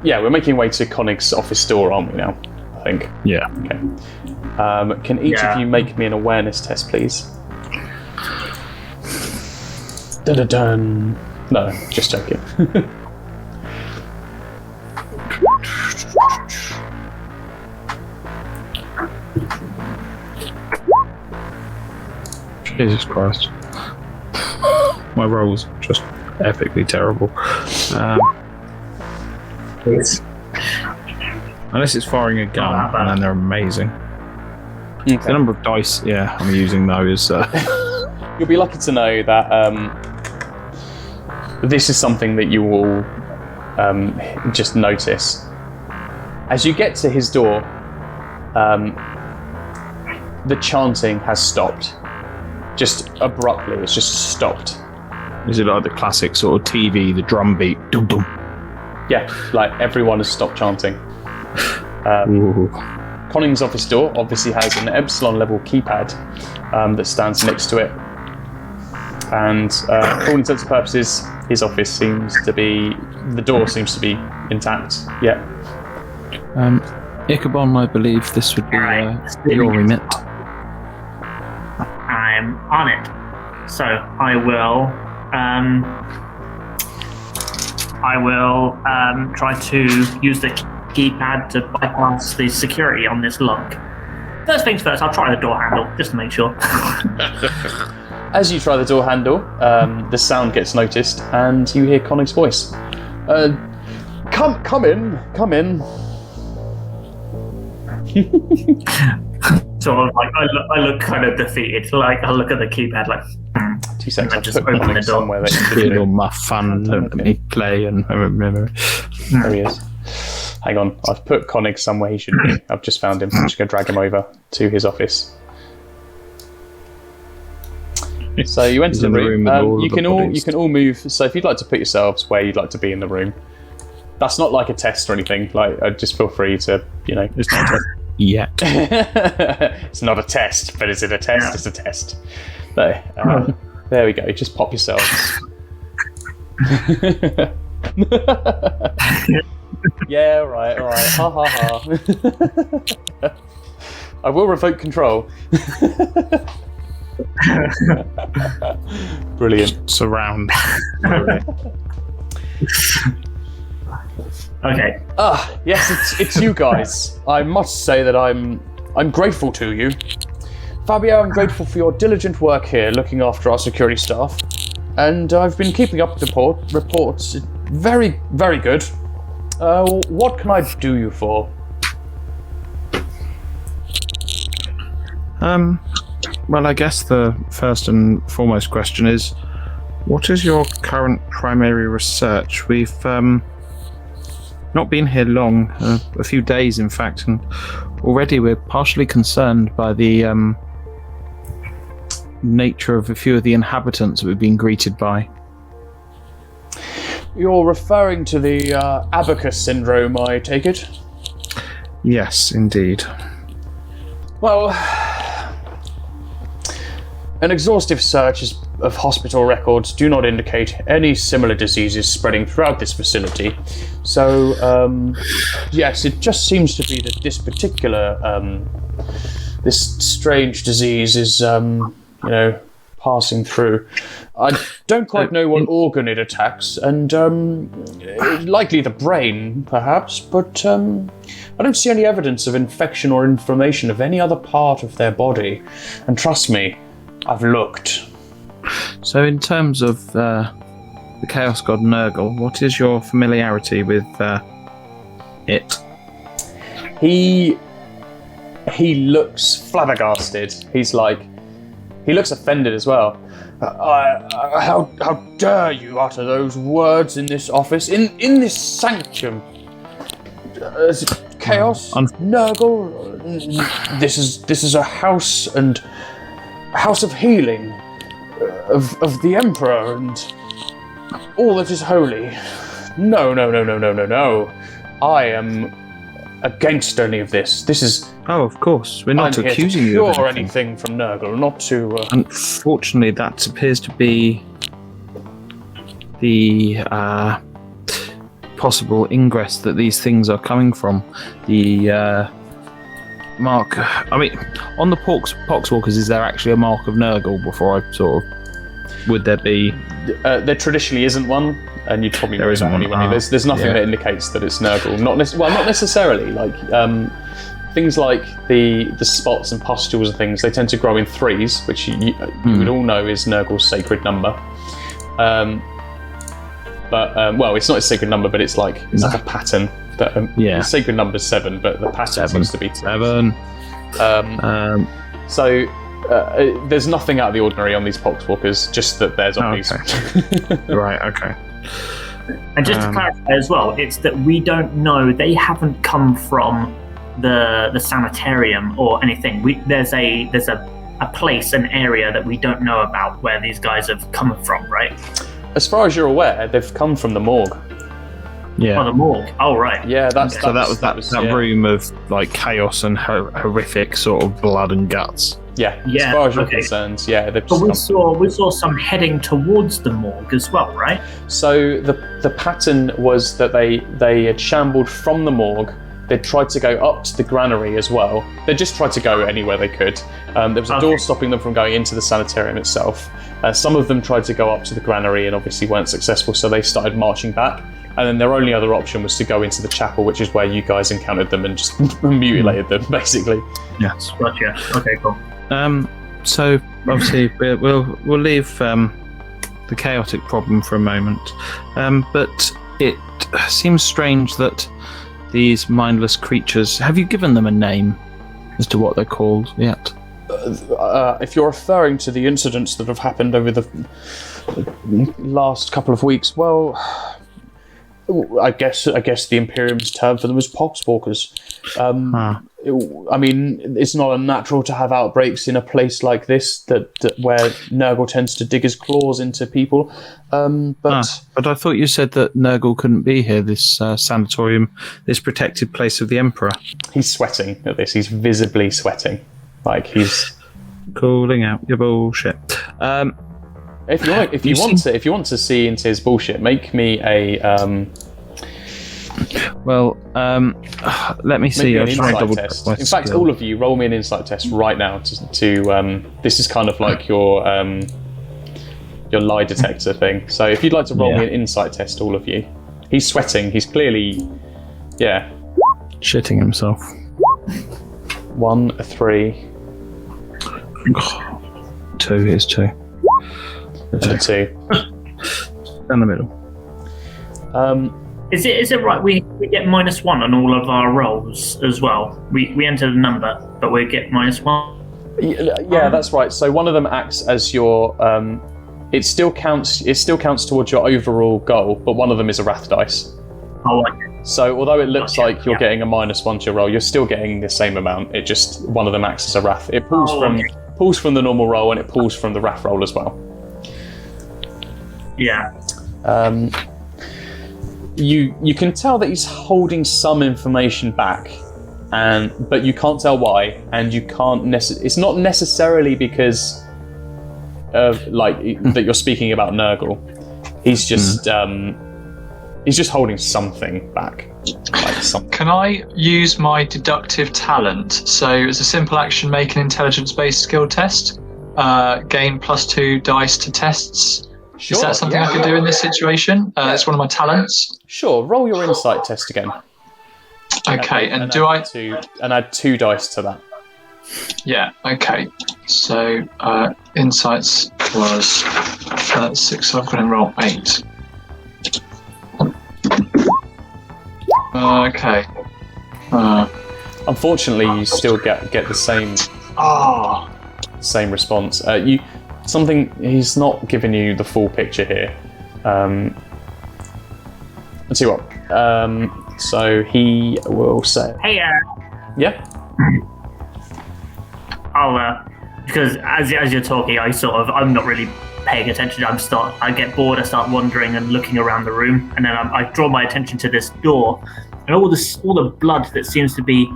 Yeah, we're making way to Konig's office door, aren't we now? I think. Yeah. Okay. Can each of you make me an awareness test, please? Dun-dun-dun. No, just joking. Jesus Christ. My roll's just epically terrible. Unless it's firing a gun, and then they're amazing. Okay. The number of dice, I'm using those. You'll be lucky to know that this is something that you will just notice. As you get to his door, the chanting has stopped. Just abruptly, it's just stopped. Is it like the classic sort of TV, the drum beat? Dum dum. Yeah, like everyone has stopped chanting. Konig's office door obviously has an epsilon level keypad that stands next to it. And for all intents and purposes, his office the door seems to be intact. Yeah. Ikavon, I believe this would be your remit. I'm on it. So I will try to use the keypad to bypass the security on this lock. First things first, I'll try the door handle just to make sure. As you try the door handle, the sound gets noticed, and you hear Konig's voice. Come in. Sort of like I look kind of defeated. Like I look at the keypad, like 2 seconds. I just open the door somewhere that you Feel all my fun. Look at me play and remember. There he is. Hang on, I've put Konig somewhere he should be. I've just found him. I'm just going to drag him over to his office. So you enter the room. You can all move. So if you'd like to put yourselves where you'd like to be in the room, that's not like a test or anything. Like, just feel free to, It's not a test yet. It's not a test, but is it a test? Yeah. It's a test. No, there we go. Just pop yourselves. Yeah, all right. Ha ha ha. I will revoke control. Brilliant. Surround. Okay. Yes, it's you guys. I must say that I'm grateful to you. Fabio, I'm grateful for your diligent work here looking after our security staff. And I've been keeping up the reports. Very, very good. What can I do you for? Well, I guess the first and foremost question is, what is your current primary research? We've not been here long, a few days in fact, and already we're partially concerned by the nature of a few of the inhabitants that we've been greeted by. You're referring to the abacus syndrome, I take it? Yes, indeed. Well, an exhaustive search of hospital records do not indicate any similar diseases spreading throughout this facility. So, yes, it just seems to be that this particular, this strange disease is, passing through. I don't quite know what organ it attacks, and likely the brain, perhaps, but I don't see any evidence of infection or inflammation of any other part of their body. And trust me, I've looked. So in terms of the Chaos God Nurgle, what is your familiarity with it? He looks flabbergasted. He looks offended as well. How dare you utter those words in this office, in this sanctum? Chaos? Nurgle? This is a house and house of healing of the Emperor and all that is holy. No. I am against any of this. This is... Oh, of course. We're not accusing you of anything from Nurgle, not to... Unfortunately, that appears to be the possible ingress that these things are coming from. The mark. I mean, on the poxwalkers, is there actually a mark of Nurgle? Before I sort of, would there be? There traditionally isn't one, and you'd probably know that anyway. There's nothing that indicates that it's Nurgle. Not necessarily. Like things like the spots and pustules and things, they tend to grow in threes, which you would all know is Nurgle's sacred number. Well, it's not a sacred number, but it's like a pattern. That the sacred number's 7, but the pattern seems to be 7. So there's nothing out of the ordinary on these poxwalkers, just that they're zombies. Okay. Right. Okay. And just to clarify as well, it's that we don't know. They haven't come from the sanitarium or anything. There's a place, an area that we don't know about where these guys have come from, right? As far as you're aware, they've come from the morgue. Yeah. Oh, the morgue. Oh, right. Yeah, that was room of like chaos and horrific sort of blood and guts. Yeah. As far as you're concerned, they've But we saw some heading towards the morgue as well, right? So the pattern was that they had shambled from the morgue. They tried to go up to the granary as well. They just tried to go anywhere they could. There was a door stopping them from going into the sanitarium itself. Some of them tried to go up to the granary and obviously weren't successful, so they started marching back. And then their only other option was to go into the chapel, which is where you guys encountered them and just mutilated them, basically. Yes. Gotcha. Okay, cool. So obviously we'll leave the chaotic problem for a moment, but it seems strange that these mindless creatures. Have you given them a name as to what they're called yet? If you're referring to the incidents that have happened over the last couple of weeks, well, I guess the Imperium's term for them is poxwalkers. I mean, it's not unnatural to have outbreaks in a place like this that where Nurgle tends to dig his claws into people. But I thought you said that Nurgle couldn't be here. This sanatorium, this protected place of the Emperor. He's sweating at this. He's visibly sweating, like he's calling out your bullshit. If you want to see into his bullshit, make me a. Let me see. An insight test. In fact, all of you, roll me an insight test right now. To this is kind of like your lie detector thing. So if you'd like to roll me an insight test, all of you. He's sweating. He's clearly, shitting himself. 1, a 3. 2 is 2. And a 2. Down the middle. Is it right? We get -1 on all of our rolls as well. We enter the number, but we get -1. Yeah, that's right. So one of them acts as your. It still counts towards your overall goal, but one of them is a wrath dice. Oh, okay. So although it looks like you're getting a -1 to your roll, you're still getting the same amount. It just one of them acts as a wrath. It pulls from the normal roll and it pulls from the wrath roll as well. Yeah. You can tell that he's holding some information back, but you can't tell why, and you can't it's not necessarily because of that you're speaking about Nurgle. He's just holding something back. Like something. Can I use my deductive talent? So as a simple action, make an intelligence-based skill test. Gain +2 dice to tests. Sure, is that something I can do in this situation? It's one of my talents. Sure, roll your insight test again. Okay, and add 2 dice to that. Yeah, okay. So insights was 6, so I've got to roll 8. Okay. Unfortunately, you still get the same same response. He's not giving you the full picture here. Let's see what. So he will say. Hey. Yeah. I'll because as you're talking, I'm not really paying attention. I get bored. I start wandering and looking around the room, and then I draw my attention to this door, and all the blood that seems to be,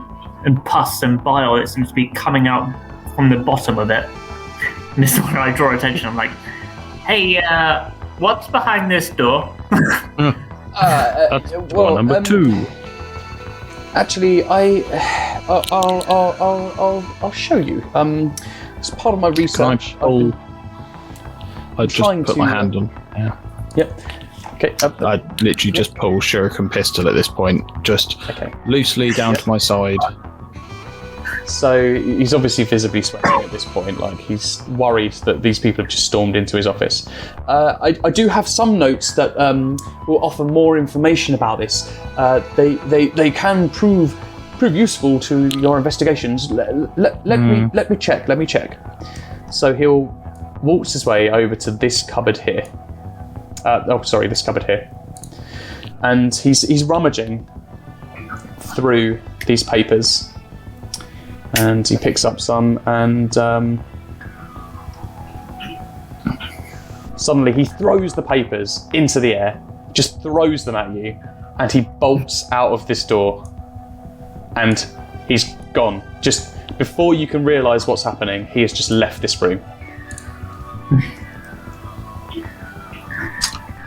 and pus and bile that seems to be coming out from the bottom of it. And this is where I draw attention. I'm like, hey, what's behind this door? That's door number 2. Actually, I'll show you. As part of my research, I just put my hand on. Yeah. Yep. Okay. I literally just pull shuriken pistol at this point, just loosely down to my side. So he's obviously visibly sweating at this point, like he's worried that these people have just stormed into his office. I do have some notes that will offer more information about this. They can prove useful to your investigations. Let me check. So he'll waltz his way over to this cupboard here. This cupboard here. And he's rummaging through these papers. And he picks up some, and suddenly he throws the papers into the air, just throws them at you, and he bolts out of this door. And he's gone. Just before you can realise what's happening, he has just left this room.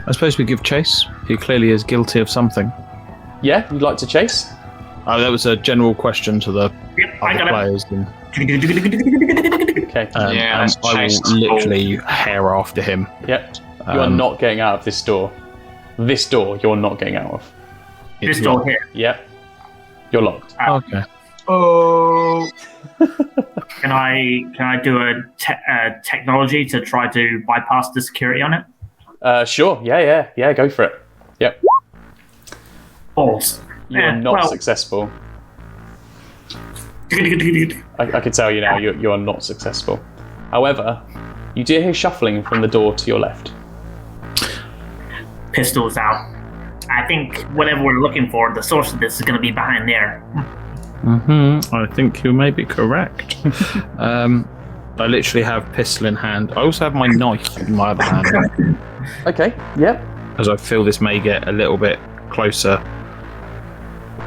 I suppose we give chase. He clearly is guilty of something. Yeah, you'd like to chase? Oh, that was a general question to the other players. Okay. I will literally hair after him. Yep. You are not getting out of this door. This door, you're not getting out of. This door here. Yep. You're locked. Okay. Oh. Can I do a technology to try to bypass the security on it? Sure. Yeah. Go for it. Yep. Balls. You are not successful. I can tell you now, you are not successful. However, you do hear shuffling from the door to your left. Pistols out. I think whatever we're looking for, the source of this is going to be behind there. I think you may be correct. I literally have pistol in hand. I also have my knife in my other hand. Okay, yep. As I feel this may get a little bit closer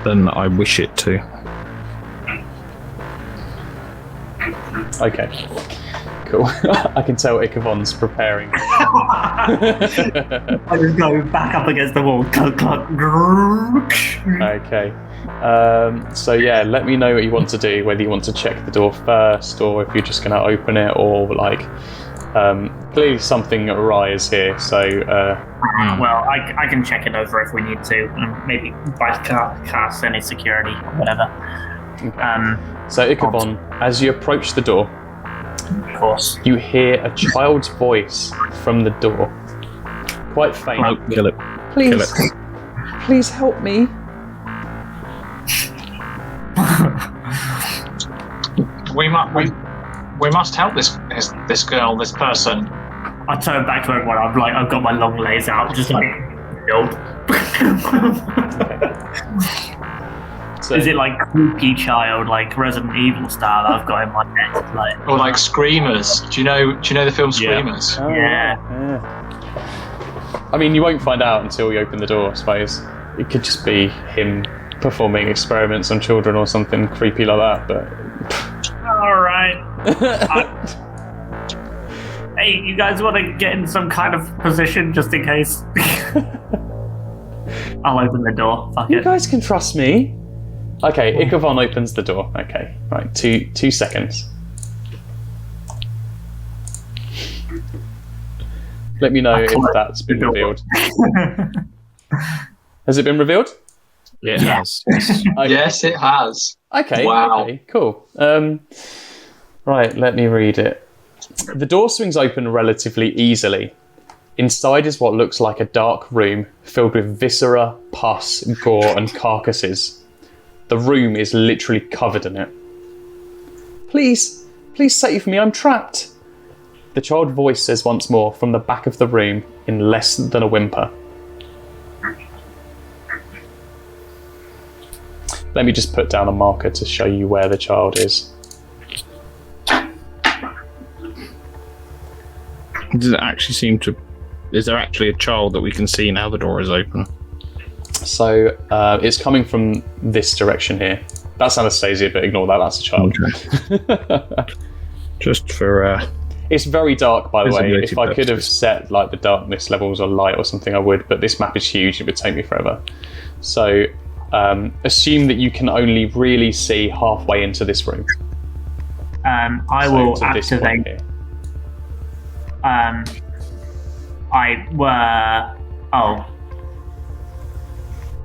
than I wish it to. Okay, cool. I can tell Ikavon's preparing. I just go back up against the wall. Okay. So yeah, let me know what you want to do, whether you want to check the door first, or if you're just going to open it, or like... clearly something awry is here, so... Well, I can check it over if we need to, and maybe bypass any security or whatever. Okay. So Ikavon, as you approach the door, of course, you hear a child's voice from the door. Quite faint. Oh, kill it. Please, please help me. We must help this girl, this person. I turn back to everyone. I've got my long legs out, just like, nope. So, is it like creepy child, like Resident Evil style? I've got in my head, like, or like Screamers. Do you know the film Screamers? Oh, yeah. I mean, you won't find out until you open the door, I suppose. It could just be him performing experiments on children or something creepy like that, but... All right. Hey, you guys want to get in some kind of position just in case? I'll open the door. Fuck You it. guys can trust me. Okay, Ikavon opens the door. Okay, right, two seconds. Let me know if that's been revealed. Has it been revealed? It has. Okay. Yes, it has. Okay. Wow. Okay, cool. Right, let me read it. The door swings open relatively easily. Inside is what looks like a dark room filled with viscera, pus, gore, and carcasses. The room is literally covered in it. Please save me, I'm trapped. The child voice says once more from the back of the room in less than a whimper. Let me just put down a marker to show you where the child is. Does it actually seem to... Is there actually a child that we can see now the door is open? So it's coming from this direction here. That's Anastasia, but ignore that, that's a child. Okay. Just for It's very dark, by the way. Visibility If I could have purposes. set like the darkness levels or light or something, I would. But this map is huge; it would take me forever. So, assume that you can only really see halfway into this room. I So will to this point activate. here.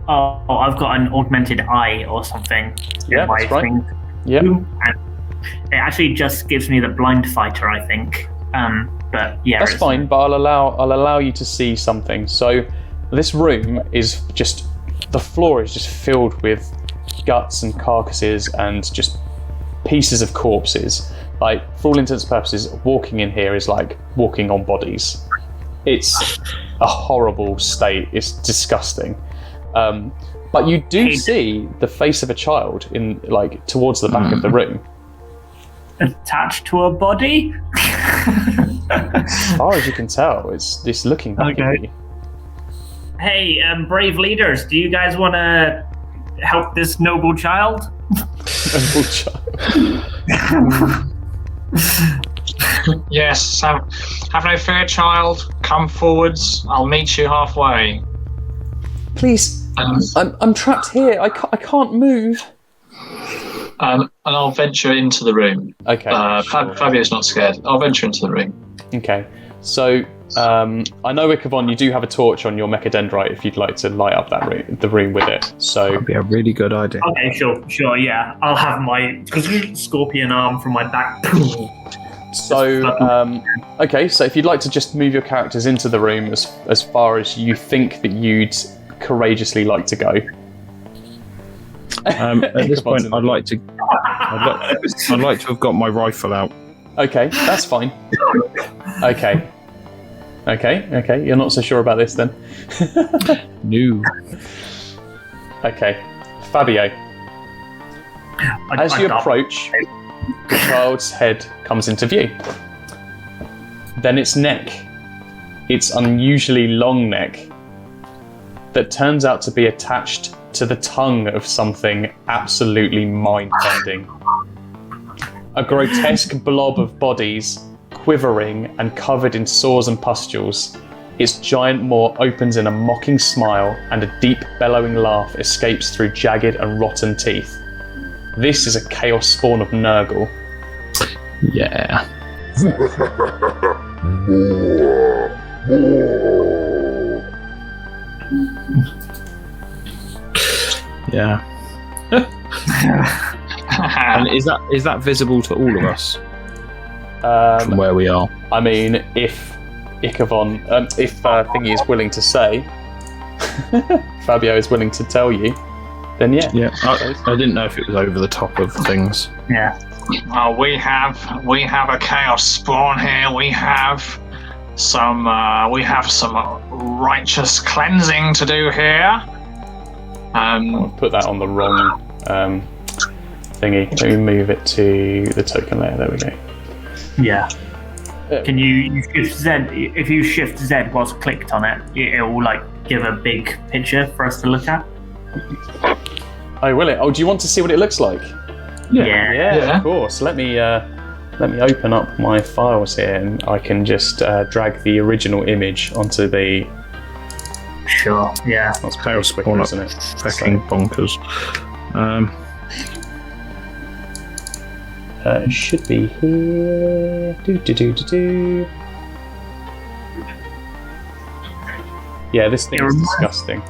I've got an augmented eye or something. Yeah, in my that's right. thing. Yep. And it actually just gives me the blind fighter, I think. But yeah, That's fine, but I'll allow you to see something. So this room is just, the floor is just filled with guts and carcasses and just pieces of corpses. Like, for all intents and purposes, walking in here is like walking on bodies. It's a horrible state. It's disgusting. But you do see the face of a child in like towards the back of the room. Attached to a body. As far as you can tell, it's looking back at you. Hey, brave leaders, do you guys want to help this noble child? Noble child. Yes, have no fear, child. Come forwards. I'll meet you halfway. Please, I'm trapped here. I can't move. And I'll venture into the room. Okay. Sure. Fabio's not scared. I'll venture into the room. Okay. So I know, Ikavon, you do have a torch on your mechadendrite if you'd like to light up the room with it. So That'd be a really good idea. Okay, sure, yeah. I'll have my scorpion arm from my back. So okay. So if you'd like to just move your characters into the room as far as you think that you'd courageously like to go. At this point, I'd like to have got my rifle out. Okay, that's fine. Okay. You're not so sure about this then. No. Okay, Fabio. As you approach, the child's head comes into view. Then its neck, its unusually long neck, that turns out to be attached to the tongue of something absolutely mind-bending. A grotesque blob of bodies, quivering and covered in sores and pustules. Its giant maw opens in a mocking smile, and a deep bellowing laugh escapes through jagged and rotten teeth. This is a chaos spawn of Nurgle. Yeah. Yeah. And is that visible to all of us from where we are? I mean, if Ikavon, if Thingy is willing to say, Fabio is willing to tell you, then yeah. Yeah. I didn't know if it was over the top of things. Yeah. We have a chaos spawn here. We have some righteous cleansing to do here. I'll put that on the wrong thingy. Let me move it to the token layer. There we go. Yeah. Can you shift Z? If you shift Z whilst clicked on it, it will like give a big picture for us to look at. Oh, will it? Oh, do you want to see what it looks like? Yeah. Of course. Let me open up my files here, and I can just drag the original image onto the. Sure. Yeah. That's chaos quicker, isn't it? Fucking bonkers. It should be here. Do. Yeah, this thing is disgusting.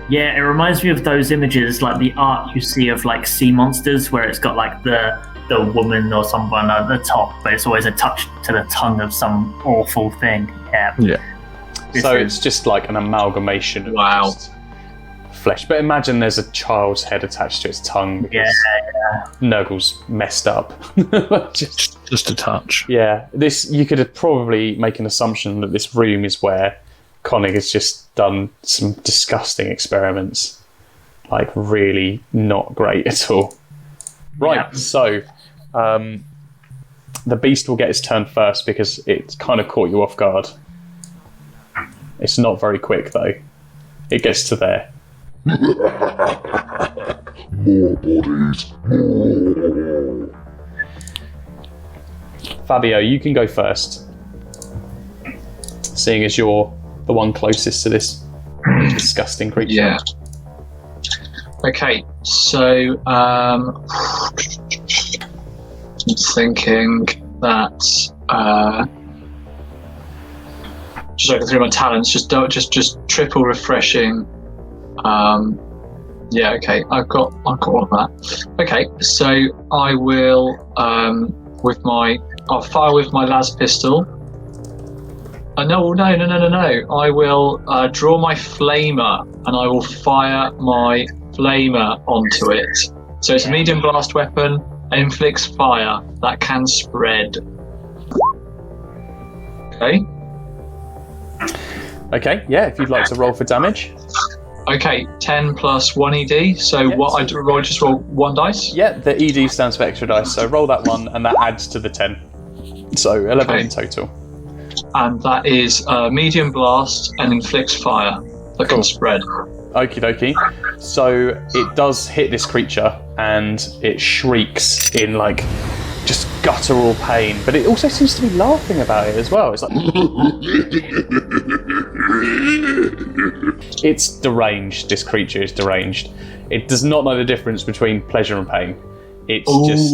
Yeah, it reminds me of those images, like the art you see of like sea monsters, where it's got like the woman or someone at the top, but it's always attached to the tongue of some awful thing. Yeah. So it's just like an amalgamation of just flesh. But imagine there's a child's head attached to its tongue because Nurgle's messed up. just a touch. Yeah, you could probably make an assumption that this room is where Konig has just done some disgusting experiments. Like, really not great at all. Right, so the beast will get its turn first because it's kind of caught you off guard. It's not very quick, though. It gets to there. More bodies. More. Fabio, you can go first. Seeing as you're the one closest to this disgusting creature. Yeah. Okay, so I'm thinking that just looking through my talents, just triple refreshing. Yeah, okay, I've got all of that. Okay, so I will I'll fire with my las pistol. No. I will draw my flamer and I will fire my flamer onto it. So it's a medium blast weapon, inflicts fire that can spread. Okay. Okay, yeah, if you'd like to roll for damage. Okay, 10 plus 1 ED. So Yeah, what so- I do, I just roll 1 dice. Yeah, the ED stands for extra dice, so roll that one and that adds to the 10. So 11 Okay. in total. And that is medium blast and inflicts fire that Cool. can spread. Okie dokie. So it does hit this creature and it shrieks in like just guttural pain, but it also seems to be laughing about it as well. It's like it's deranged. This creature is deranged. It does not know the difference between pleasure and pain. It's just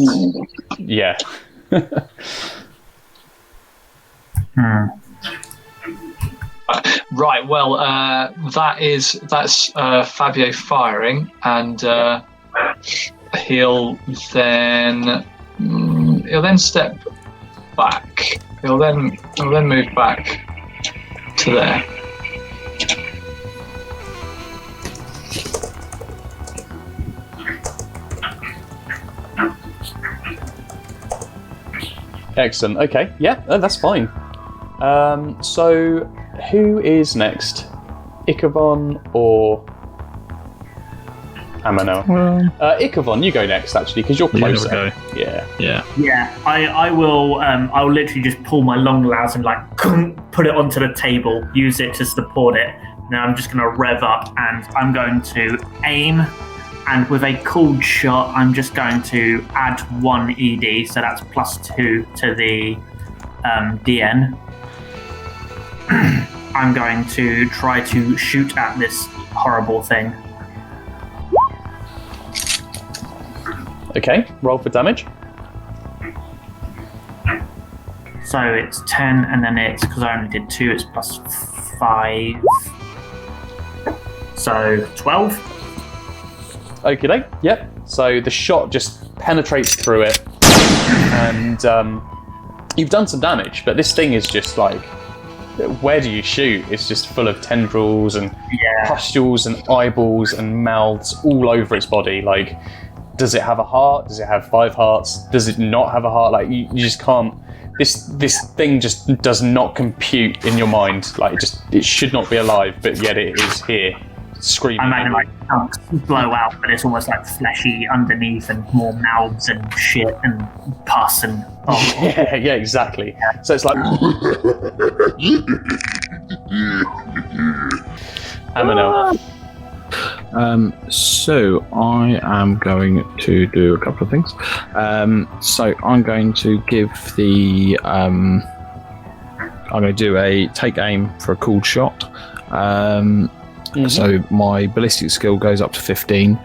yeah. Right. Well, that's Fabio firing, and he'll then step back. He'll then move back to there. Excellent. Okay. Yeah, that's fine. So who is next? Ikavon or Amonel? Ikavon, you go next actually, because you're closer. Yeah, Yeah. Yeah, I will. I'll literally just pull my long las and like put it onto the table, use it to support it. Now I'm just going to rev up and I'm going to aim. And with a cooled shot, I'm just going to add 1 ED, so that's +2 to the DN. I'm going to try to shoot at this horrible thing. Okay. Roll for damage. So it's 10, and then it's, because I only did 2, it's +5. So 12. Okay. Yep. So the shot just penetrates through it, and you've done some damage. But this thing is just like, where do you shoot? It's just full of tendrils and pustules and eyeballs and mouths all over its body. Like, does it have a heart? Does it have 5 hearts? Does it not have a heart? Like, you just can't. This thing just does not compute in your mind. Like, it should not be alive, but yet it is here, screaming. I imagine like chunks blow out, but it's almost like fleshy underneath and more mouths and shit and pus and Yeah, exactly. So it's like Amonel. So I am going to do a couple of things. So I'm going to give the I'm going to do a take aim for a cooled shot. So my ballistic skill goes up to 15.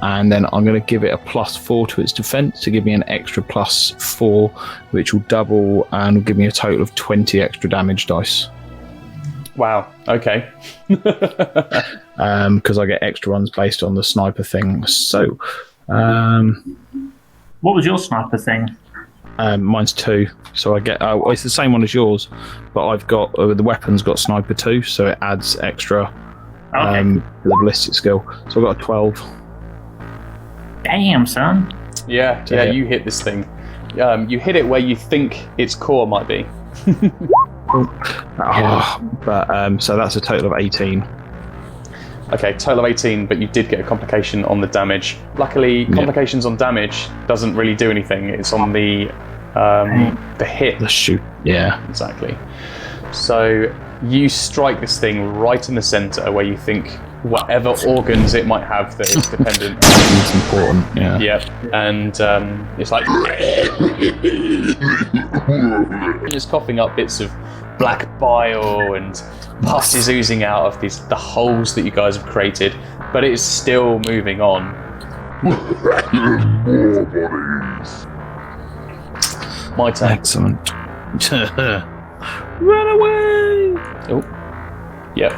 And then I'm going to give it a +4 to its defense to give me an extra +4, which will double and will give me a total of 20 extra damage dice. Wow. Okay. Because I get extra ones based on the sniper thing. So, What was your sniper thing? mine's 2. So I get it's the same one as yours, but I've got the weapon's got sniper 2, so it adds extra the ballistic skill. So I've got a 12. Damn, son. Yeah, you hit this thing. You hit it where you think its core might be. So that's a total of 18. Okay, total of 18, but you did get a complication on the damage. Luckily, complications on damage doesn't really do anything. It's on the hit. The shoot. Yeah. Exactly. So you strike this thing right in the center where you think whatever organs it might have that it's dependent on. It's important, yeah. Yep, and it's like it's coughing up bits of black bile and pus is oozing out of the holes that you guys have created, but it is still moving on. My turn. Excellent. Run away! Oh, yep.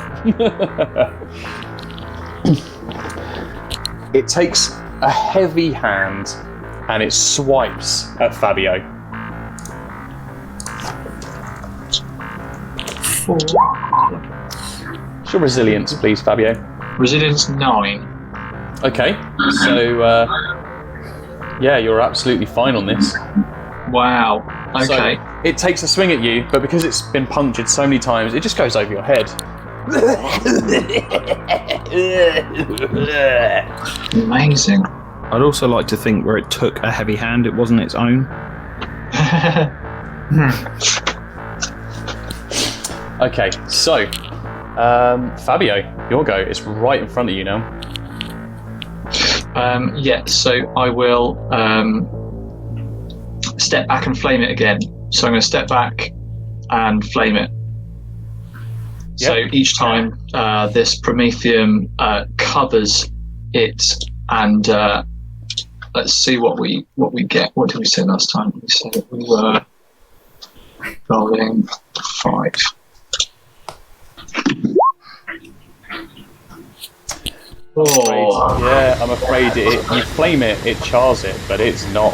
It takes a heavy hand and it swipes at Fabio. 4. What's your resilience, please, Fabio? Resilience 9. Okay, so yeah, you're absolutely fine on this. Wow. Okay. So it takes a swing at you, but because it's been punctured so many times, it just goes over your head. Amazing. I'd also like to think where it took a heavy hand, it wasn't its own. Okay, so Fabio, your go. It's right in front of you now. Yeah, so I will step back and flame it again. So I'm going to step back and flame it. So each time this Prometheum covers it, and let's see what we get. What did we say last time? We said we were rolling 5. Oh. Yeah, I'm afraid you flame it, it chars it, but it's not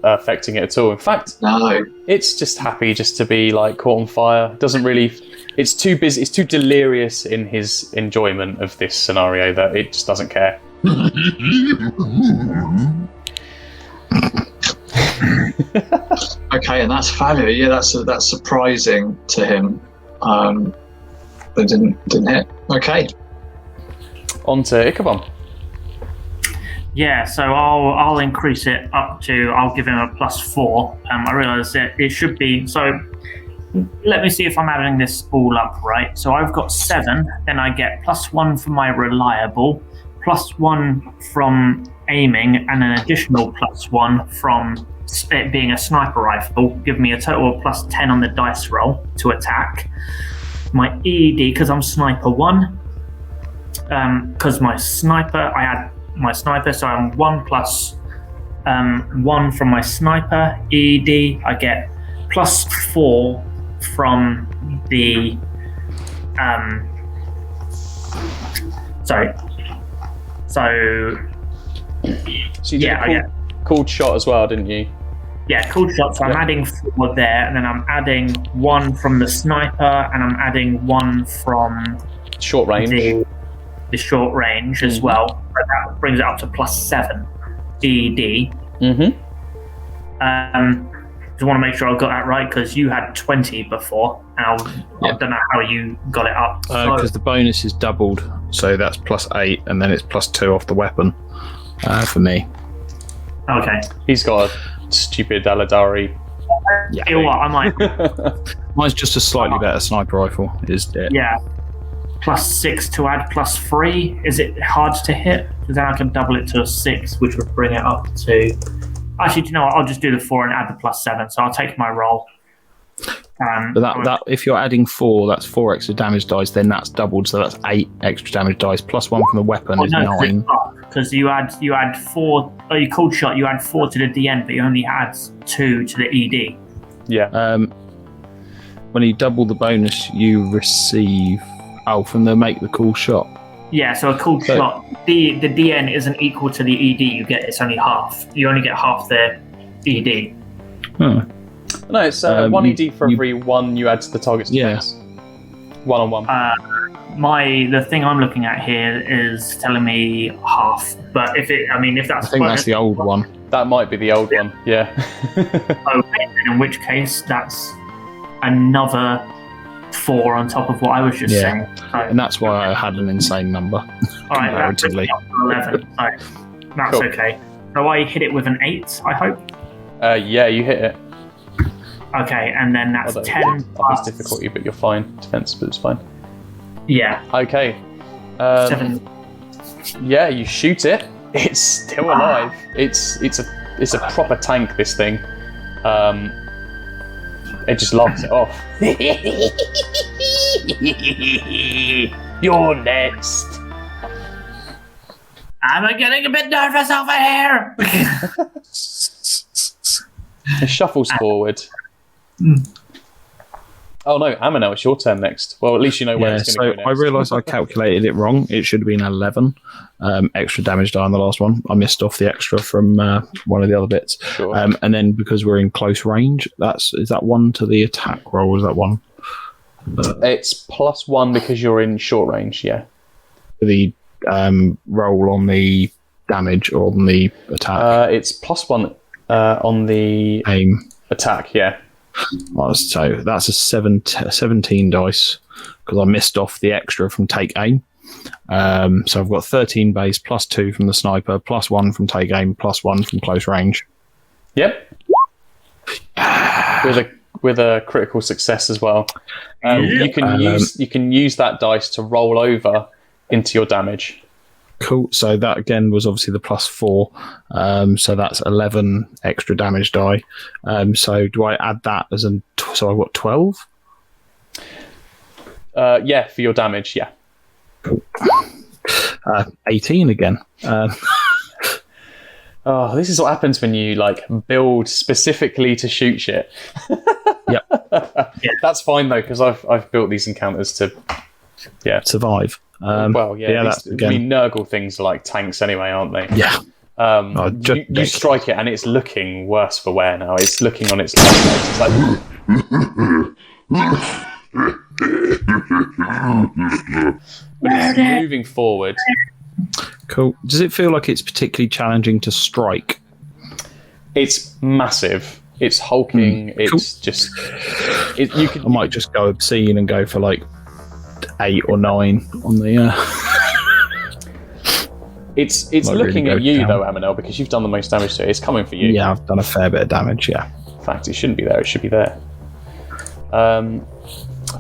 affecting it at all. In fact, No. it's just happy just to be like caught on fire. It doesn't really. It's too busy. It's too delirious in his enjoyment of this scenario that it just doesn't care. Okay, and that's Fabio. Yeah, that's surprising to him. But didn't hit. Okay. On to Ikavon. Yeah, so I'll increase it up to. I'll give him a +4. I realise that it should be so. Let me see if I'm adding this all up right. So I've got 7. Then I get +1 for my reliable, +1 from aiming, and an additional +1 from it being a sniper rifle. Give me a total of +10 on the dice roll to attack. My ED, because I'm sniper 1. Because I add my sniper, so I'm 1 plus 1 from my sniper. ED, I get +4 from the sorry. So you did a cooled shot as well, didn't you? Yeah, cooled shot. So I'm adding 4 there, and then I'm adding 1 from the sniper, and I'm adding 1 from short range. The short range as well. So that brings it up to +7 ED. Just want to make sure I got that right because you had 20 before, and I don't know how you got it up. Because the bonus is doubled, so that's +8, and then it's +2 off the weapon for me. Okay. He's got a stupid Aladari. You know what? I might. Mine's just a slightly better sniper rifle. Is it? Yeah. +6 to add +3. Is it hard to hit? Because then I can double it to a 6, which would bring it up to. Actually, do you know what? I'll just do the 4 and add the +7. So I'll take my roll. But that if you're adding 4, that's 4 extra damage dice. Then that's doubled, so that's 8 extra damage dice +1 from the weapon is 9. Because you add 4. You cold shot. You add 4 to the DN, but you only add 2 to the ED. Yeah. When you double the bonus, you receive from the make the cool shot. Yeah, so a cool shot. The DN isn't equal to the ED you get. It's only half. You only get half the ED. Huh. No, it's 1 ED for every 1 you add to the target's defense. 1-on-1. The thing I'm looking at here is telling me half. But if that's I think that's the old one. That might be the old one. Yeah. Okay, in which case that's another 4 on top of what I was just saying. So, and that's why I had an insane number. All right, that's 11. So that's okay. So I hit it with an 8, I hope. Yeah, you hit it. Okay, and then that's 10 plus. That's difficulty, but you're fine. Defense, but it's fine. Yeah. Okay. 7. Yeah, you shoot it. It's still alive. It's a proper tank. This thing. It just laughs it off. You're next. I'm getting a bit nervous over here. It shuffles forward. Oh no, Amonel, it's your turn next. Well, at least you know where it's going to go next. I realised I calculated it wrong. It should have been 11 extra damage die on the last one. I missed off the extra from one of the other bits. Sure. And then because we're in close range, is that 1 to the attack roll? Or is that 1? It's +1 because you're in short range. Yeah. The roll on the damage or on the attack. It's +1 on the aim attack. Yeah. So that's a 17 dice because I missed off the extra from take aim. So I've got 13 base +2 from the sniper, +1 from take aim, +1 from close range. Yep. With a critical success as well. You can use that dice to roll over into your damage. Cool. So that again was obviously the +4. So that's 11 extra damage die. So do I add that as so I've got 12? Yeah, for your damage, yeah. Cool. 18 again. Oh, this is what happens when you build specifically to shoot shit. Yep. Yeah. That's fine though, because I've built these encounters to survive. Nurgle things are like tanks anyway, aren't they? Yeah. You strike it and it's looking worse for wear now. It's looking on its left legs. But it's moving forward. Cool. Does it feel like it's particularly challenging to strike? It's massive. It's hulking. It's just. I might just go obscene and go for 8 or 9 on the. It's looking at you though, Amonel, because you've done the most damage to it. It's coming for you. Yeah, I've done a fair bit of damage. Yeah. In fact, it shouldn't be there. It should be there.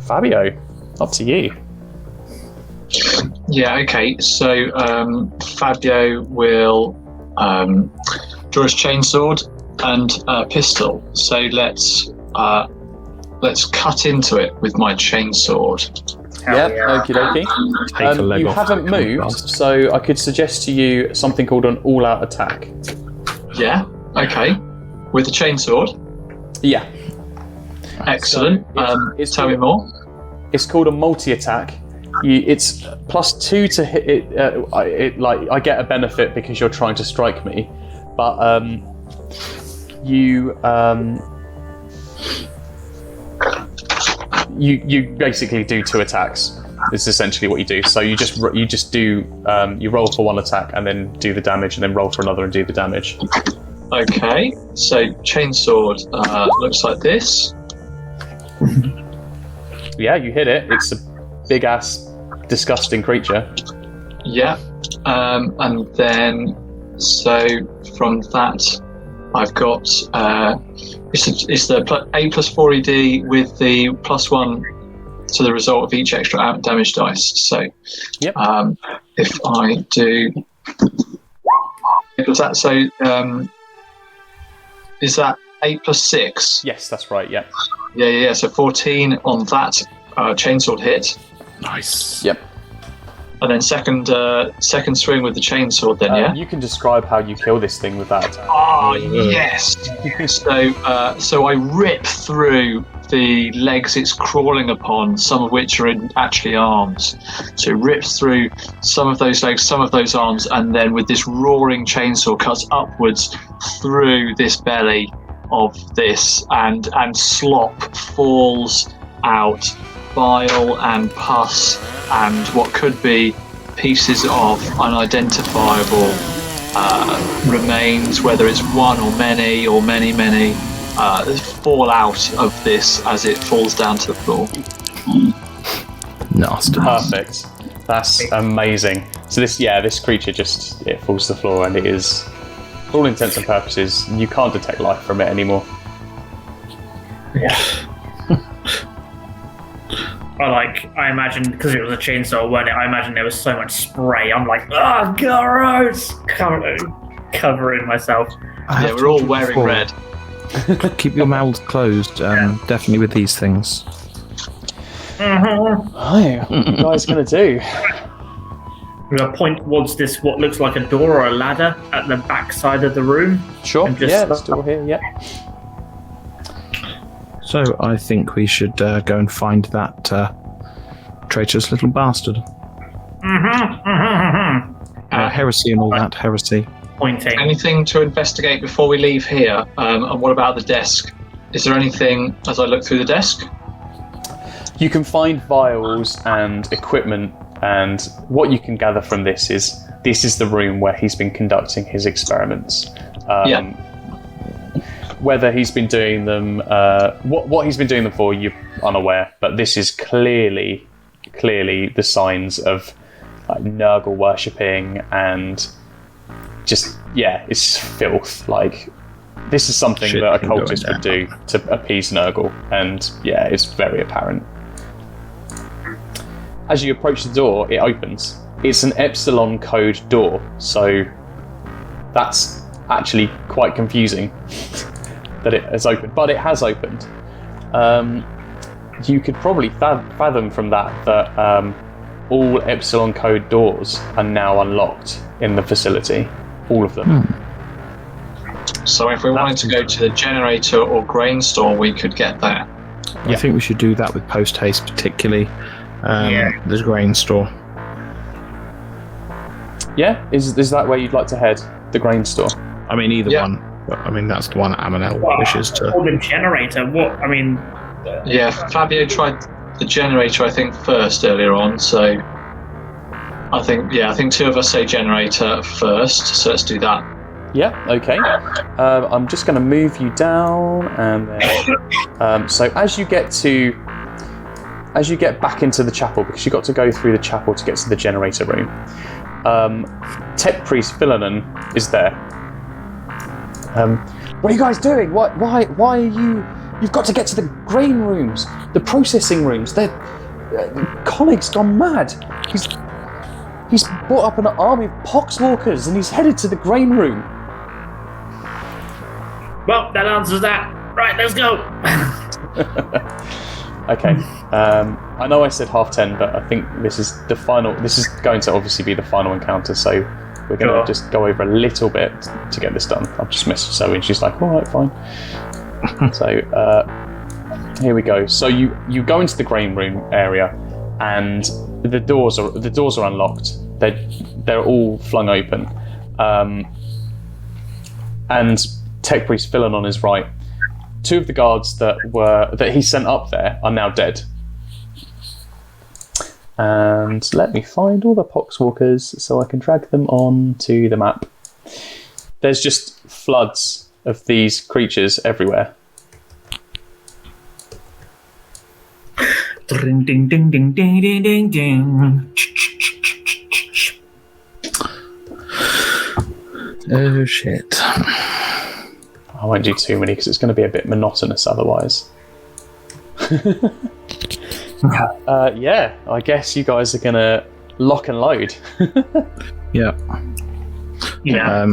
Fabio, up to you. Yeah. Okay. So Fabio will draw his chainsword and pistol. So let's cut into it with my chainsword. Yep, okie dokie. You haven't moved, so I could suggest to you something called an all-out attack. Yeah, okay. With the chainsword? Yeah. Excellent. Tell me more. It's called a multi-attack. It's +2 to hit it. I get a benefit because you're trying to strike me, but you basically do 2 attacks. It's essentially what you do. So you just do you roll for 1 attack and then do the damage, and then roll for another and do the damage. Okay, so chainsword looks like this. Yeah, you hit it. It's a big ass, disgusting creature. Yeah, and then so from that, I've got it's the 8 + 4 ED with the +1 to the result of each extra damage dice. So, yep. If I do, was that so? Is that 8 + 6? Yes, that's right. Yeah. Yeah. So 14 on that chainsword hit. Nice. Yep. And then second swing with the chainsword. Then yeah. You can describe how you kill this thing with that attack. Oh yes. So I rip through the legs it's crawling upon, some of which are actually arms. So it rips through some of those legs, some of those arms, and then with this roaring chainsaw cuts upwards through this belly of this, and slop falls out, bile and pus and what could be pieces of unidentifiable remains, whether it's one or many fall out of this as it falls down to the floor. Nasty. Perfect. That's amazing. So this creature it falls to the floor, and it is, for all intents and purposes, you can't detect life from it anymore. Yeah. I imagine, because it was a chainsaw, wasn't it? I imagine there was so much spray. I'm like, oh, gross! Covering myself. Yeah, we're all wearing red. Keep your mouths closed, definitely with these things. Mm-hmm. Hi, what are you guys going to do? We're going to point towards this, what looks like a door or a ladder at the back side of the room. Sure, And just yeah, it's still here, yeah. So I think we should go and find that traitorous little bastard. Heresy and all that, heresy. Pointing. Anything to investigate before we leave here? And what about the desk? Is there anything as I look through the desk? You can find vials and equipment, and what you can gather from this is the room where he's been conducting his experiments. Whether he's been doing them, what he's been doing them for, you're unaware. But this is clearly the signs of like Nurgle worshipping and just it's filth. Like this is something Shit that a can go in cultist there. would do to appease Nurgle, and it's very apparent. As you approach the door, it opens. It's an Epsilon code door, so that's actually quite confusing that it has opened, but it has opened. You could probably fathom from that all Epsilon code doors are now unlocked in the facility, all of them. So if we wanted to go to the generator or grain store, we could get there. I think we should do that with post haste, particularly the grain store. Yeah, is that where you'd like to head? The grain store? I mean, either one. But, I mean, that's the one Amonel wishes to. Or the generator. What? I mean. Yeah, Fabio tried the generator, I think, first earlier on. So I think two of us say generator first. So let's do that. Yeah, okay. I'm just going to move you down, and then, so as you get back into the chapel, because you've got to go through the chapel to get to the generator room, Tech Priest Philonon is there. What are you guys doing? Why are you? You've got to get to the grain rooms, the processing rooms. Konig's gone mad. He's brought up an army of poxwalkers, and he's headed to the grain room. Well, that answers that. Right, let's go. Okay. I know I said 10:30, but I think this is the final. This is going to obviously be the final encounter, so we're going to just go over a little bit to get this done. I've just messaged Zoe, and she's like, "All right, fine." So here we go. So you go into the grain room area, and the doors are unlocked. They're all flung open, and Tech Priest Philonon is right. 2 of the guards that he sent up there are now dead. And let me find all the poxwalkers so I can drag them onto the map. There's just floods of these creatures everywhere. Ding ding ding ding ding ding ding ding. Oh shit. I won't do too many because it's going to be a bit monotonous otherwise. Yeah, I guess you guys are going to lock and load. Yeah. Yeah.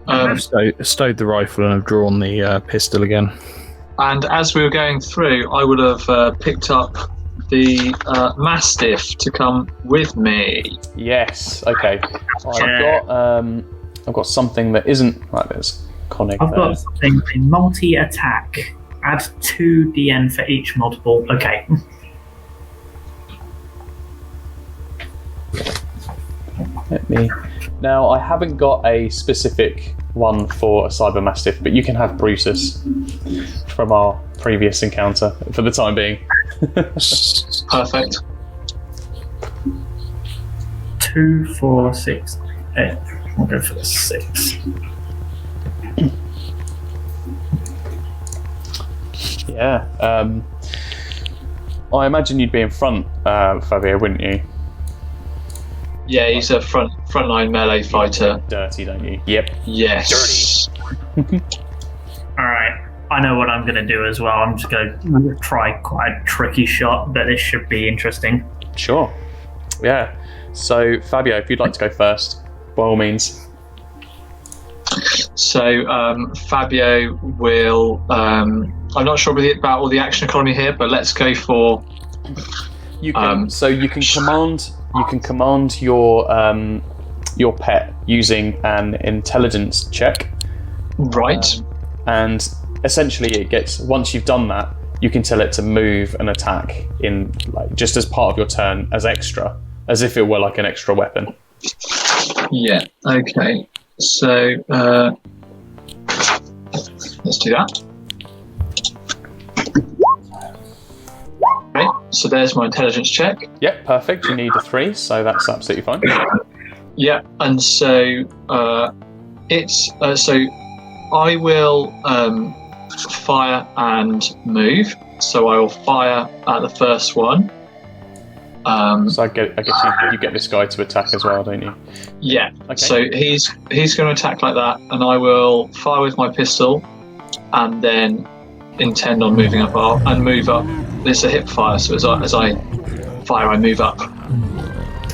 I've stowed the rifle and I've drawn the pistol again. And as we were going through, I would have picked up the Mastiff to come with me. Yes, okay. I've got something that isn't... Right, there's Konig I've there. got something, a multi-attack. Add 2 DN for each multiple. Okay. Let me... Now, I haven't got a specific one for a Cyber Mastiff, but you can have Brutus from our previous encounter for the time being. Perfect. 2, 4, 6, 8. I'll go for the 6. Yeah. I imagine you'd be in front, Fabio, wouldn't you? Yeah, he's a frontline melee fighter. Dirty, don't you? Yep. Yes. Alright. I know what I'm going to do as well. I'm just going to try quite a tricky shot, but this should be interesting. Sure. Yeah. So, Fabio, if you'd like to go first, by all means. So, Fabio will. I'm not sure about all the action economy here, but let's go for. You can. So you can command. You can command your pet using an intelligence check. Right. And essentially, it gets once you've done that, you can tell it to move and attack in just as part of your turn as extra, as if it were like an extra weapon. Yeah. Okay. So let's do that. Right. So there's my intelligence check. Yep, perfect. You need a 3, so that's absolutely fine. Yeah, and so it's so I will fire and move. So I will fire at the first one. So I guess you get this guy to attack as well, don't you? Yeah. Okay. So he's going to attack like that, and I will fire with my pistol, and then intend on moving up and move up. It's a hip fire, so as I fire, I move up.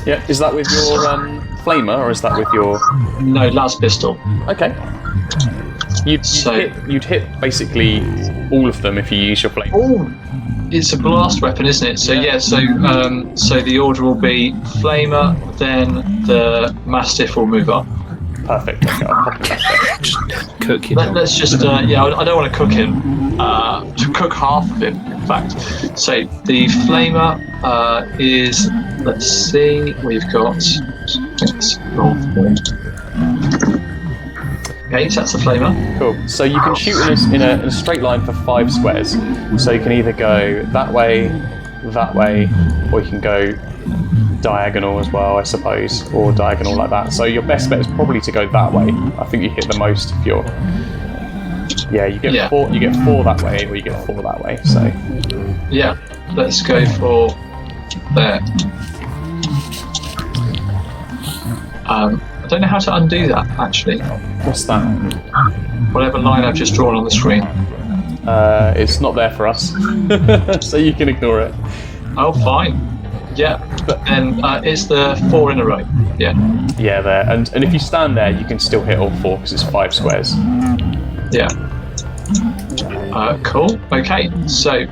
Yeah. Is that with your flamer, or is that with your? No, las pistol. Okay. You'd hit basically all of them if you use your flame. Oh, it's a blast weapon, isn't it? So so the order will be flamer, then the mastiff will move up. Perfect. Okay, I'll copy that. Cook him. Let's just I don't want to cook him. To cook half of him, in fact. So the flamer is, let's see, we've got. Let's roll for. Okay, so that's the flamer. Cool. So you can shoot in a straight line for 5 squares. So you can either go that way, or you can go diagonal as well, I suppose, or diagonal like that. So your best bet is probably to go that way. I think you hit the most if you're. Yeah, you get 4. You get 4 that way, or you get 4 that way. So. Yeah, let's go for there. I don't know how to undo that, actually. What's that? Whatever line I've just drawn on the screen. It's not there for us, so you can ignore it. Oh, fine. Yeah, but then it's the 4 in a row. Yeah. Yeah, there. And if you stand there, you can still hit all 4 because it's 5 squares. Yeah. Cool. Okay. So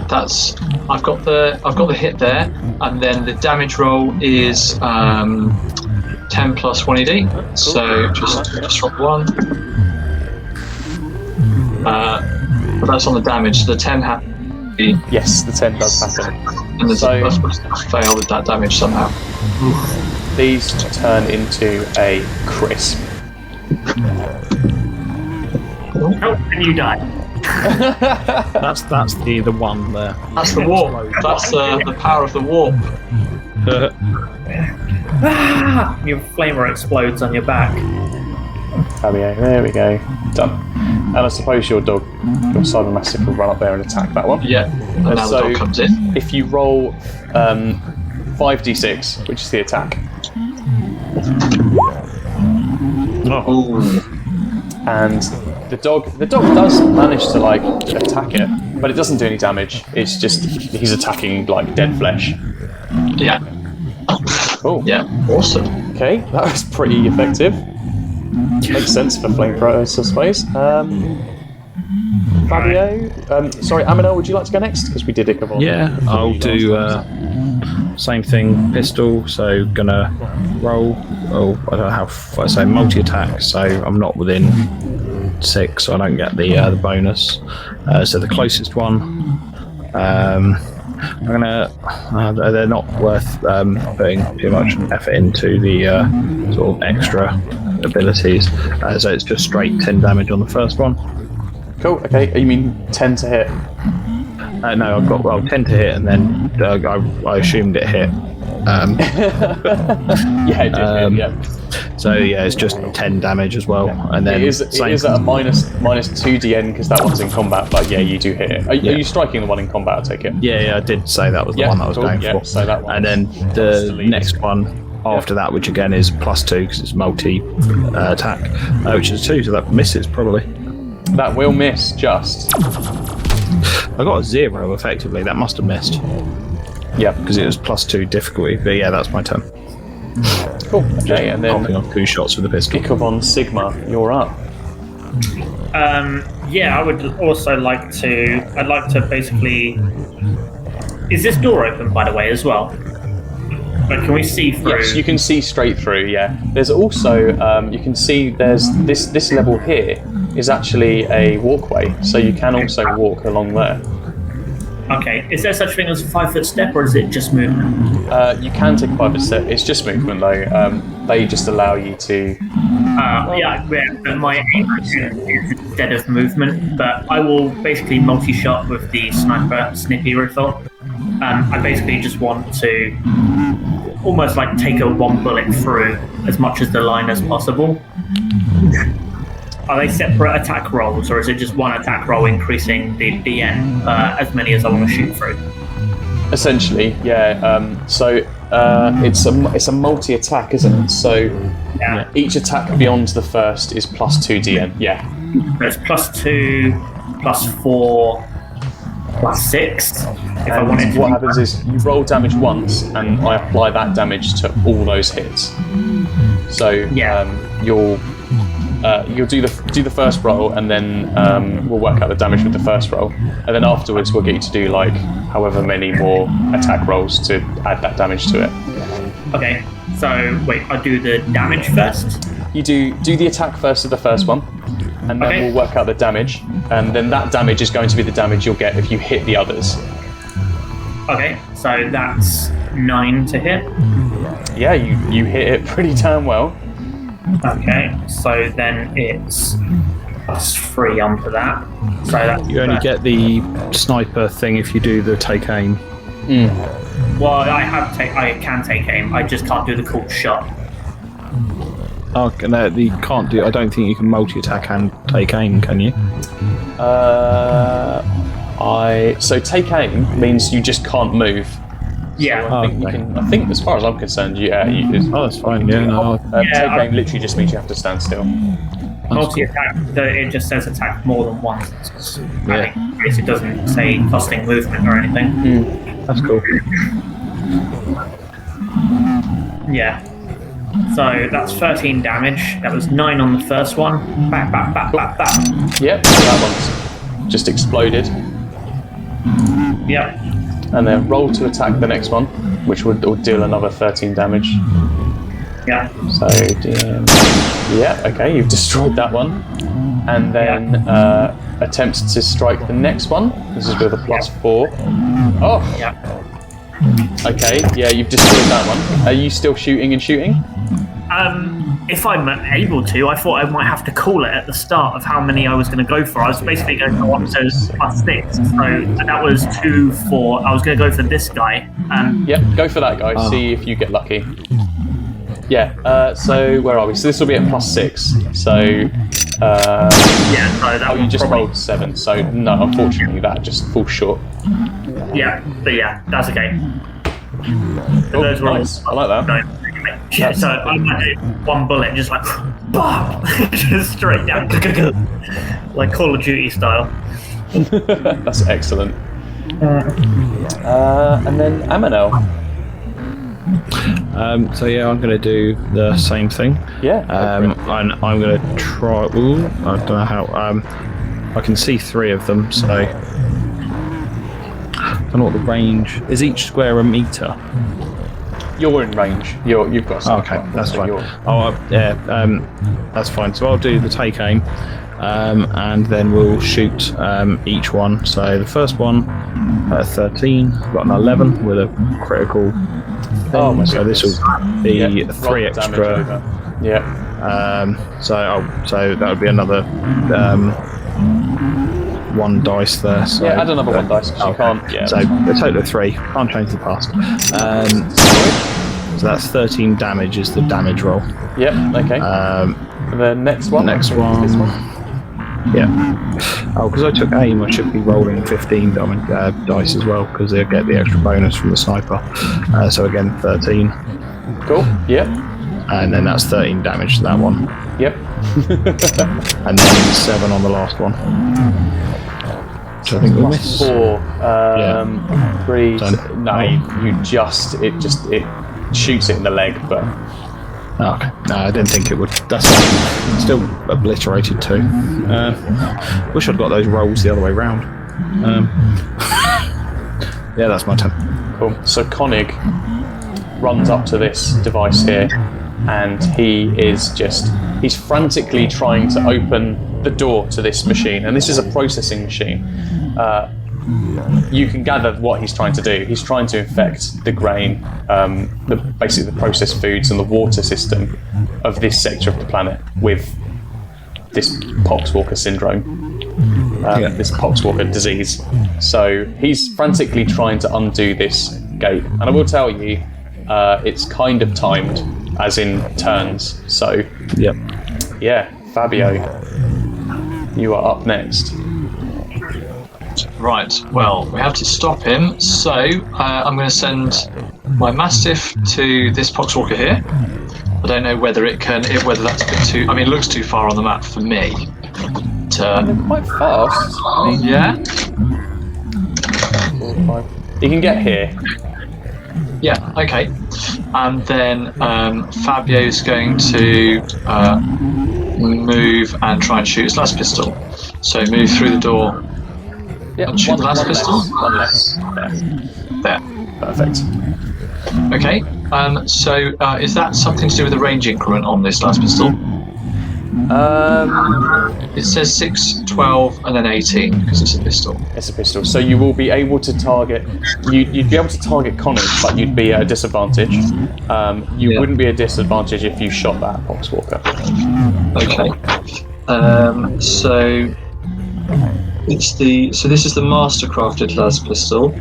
that's I've got the hit there, and then the damage roll is 10 plus 1 ED. So just drop 1. But that's on the damage. So the 10 happens. Yes, the 10 does happen. And there's a fail with that damage somehow. These turn into a crisp. Oh, and you die. That's the one there. That's the warp. That's the power of the warp. Your flamer explodes on your back. Fabio, there we go. Done. And I suppose your cyber mastiff will run up there and attack that one. Yeah, and now so the dog comes in. If you roll 5d6, which is the attack. Oh. And the dog does manage to attack it, but it doesn't do any damage. It's just he's attacking dead flesh. Yeah. Cool. Yeah. Awesome. Okay, that was pretty effective. Makes sense for flamethrowers, I suppose. Fabio, sorry, Amonel, would you like to go next? Because we did Ikavon. Yeah, I'll do same thing, pistol, so gonna roll. Oh, I don't know how I say multi-attack, so I'm not within 6, so I don't get the bonus. So the closest one, I'm gonna. They're not worth putting too much effort into the sort of extra abilities. So it's just straight 10 damage on the first one. Cool. Okay. You mean 10 to hit? No, I've got 10 to hit, and then I assumed it hit. Yeah, it did hit. Yeah. So yeah, it's just 10 damage as well, and then it is at a minus 2dn because that one's in combat. But yeah, you do hit it. Are you striking the one in combat? I take it. Yeah, I did say that was the one I was going for. So that one. And then the next one after that, which again is +2 because it's multi attack, which is 2, so that misses probably. That will miss just. I got a 0 effectively. That must have missed. Yeah. Because it was +2 difficulty. But yeah, that's my turn. Cool. Okay, and then Popping off 2 shots with the pistol. Ikavon Sigma, you're up. Yeah, I would also like to. I'd like to basically. Is this door open, by the way, as well? Like, can we see through? Yes, you can see straight through. Yeah. There's also you can see there's this level here is actually a walkway, so you can also walk along there. Okay. Is there such thing as a 5-foot step, or is it just movement? You can take a 5-foot step. It's just movement though. They just allow you to. But my aim is instead of movement, but I will basically multi-shot with the sniper snippy rifle. I basically just want to almost like take a 1 bullet through as much as the line as possible. Are they separate attack rolls, or is it just one attack roll increasing the DN as many as I want to shoot through? Essentially, yeah. It's a multi-attack, isn't it? So each attack beyond the first is +2 DN. Yeah. It's +2, +4, +6. If I wanted to. What happens is you roll damage once, and I apply that damage to all those hits. So you'll do the first roll, and then we'll work out the damage with the first roll, and then afterwards we'll get you to do like however many more attack rolls to add that damage to it. Okay. So wait, I'll do the damage first. You do the attack first of the first one, and then we'll work out the damage, and then that damage is going to be the damage you'll get if you hit the others. Okay, so that's 9 to hit. Yeah, you hit it pretty damn well. Okay, so then it's +3 onto that. So that's You only get the sniper thing if you do the take aim. Well, I can take aim. I just can't do the cool shot. Oh, no, you can't do. I don't think you can multi-attack and take aim, can you? So take aim means you just can't move. Yeah. So I think, as far as I'm concerned, that's fine. Yeah, no. Take aim literally just means you have to stand still. Multi-attack, it just says attack more than once. I think it doesn't say costing movement or anything. That's cool. Yeah. So that's 13 damage. That was 9 on the first one. Back. Yep, that one's just exploded. Yep. And then roll to attack the next one, which would deal another 13 damage. Yeah. So, okay, you've destroyed that one. And then attempt to strike the next one. This is with a +4. Oh! Yeah. Okay, yeah, you've destroyed that one. Are you still shooting and shooting? If I'm able to, I thought I might have to call it at the start of how many I was going to go for. I was basically going to go up to +6, so that was 2, 4. I was going to go for this guy. Yep, go for that guy. See if you get lucky. Yeah. So where are we? So this will be at +6. So. So that you just rolled 7. So no, unfortunately, that just falls short. Yeah, but that's okay. So those were nice. I like that. Yeah, so I might do 1 bullet, just like, BAM! Just straight down, like Call of Duty style. That's excellent. And then Amonel. So yeah, I'm going to do the same thing. Yeah. And I'm going to try. Ooh, I don't know how. I can see 3 of them, so I don't know what the range is. Each square a meter. You're in range. You've got something. Okay, that's fine. That's fine. So I'll do the take aim, and then we'll shoot each one. So the first one, 13, got an 11 with a critical. Oh my so this will be 3 extra. Yeah. So that would be another 1 dice there. So yeah, add another 1 dice. You can't. Yeah. So a total of 3. Can't change the past. So that's 13 damage is the damage roll. Yep. Okay. The next one. Next one. This one. Yeah. Oh, because I took aim, I should be rolling 15 dice as well, because they'll get the extra bonus from the sniper. So again, 13. Cool. Yep. And then that's 13 damage to that one. Yep. And then 7 on the last one. So I think we miss. 4. 3. So, no, it shoots it in the leg, but. Oh, okay. No, I didn't think it would. That's still obliterated too. Wish I'd got those rolls the other way round. Yeah, that's my turn. Cool. So Konig runs up to this device here, and he's frantically trying to open the door to this machine, and this is a processing machine. You can gather what he's trying to do. He's trying to infect the grain, basically the processed foods and the water system of this sector of the planet with this poxwalker syndrome, this poxwalker disease. So he's frantically trying to undo this gate. And I will tell you, it's kind of timed, as in turns. So, yeah, Fabio, you are up next. Right, well, we have to stop him, so I'm going to send my Mastiff to this Poxwalker here. I don't know whether whether that's a bit too... I mean, it looks too far on the map for me. They're quite fast. Yeah? You can get here. Yeah, okay. And then Fabio's going to move and try and shoot his last pistol. So move through the door. Yeah, And shoot the last pistol? One less. There. Perfect. Okay, so is that something to do with the range increment on this last pistol? It says 6, 12, and then 18 because it's a pistol. It's a pistol. So you will be able to target. You'd be able to target Konig, but you'd be at a disadvantage. You wouldn't be at a disadvantage if you shot that Poxwalker. Okay. So this is the mastercrafted las pistol.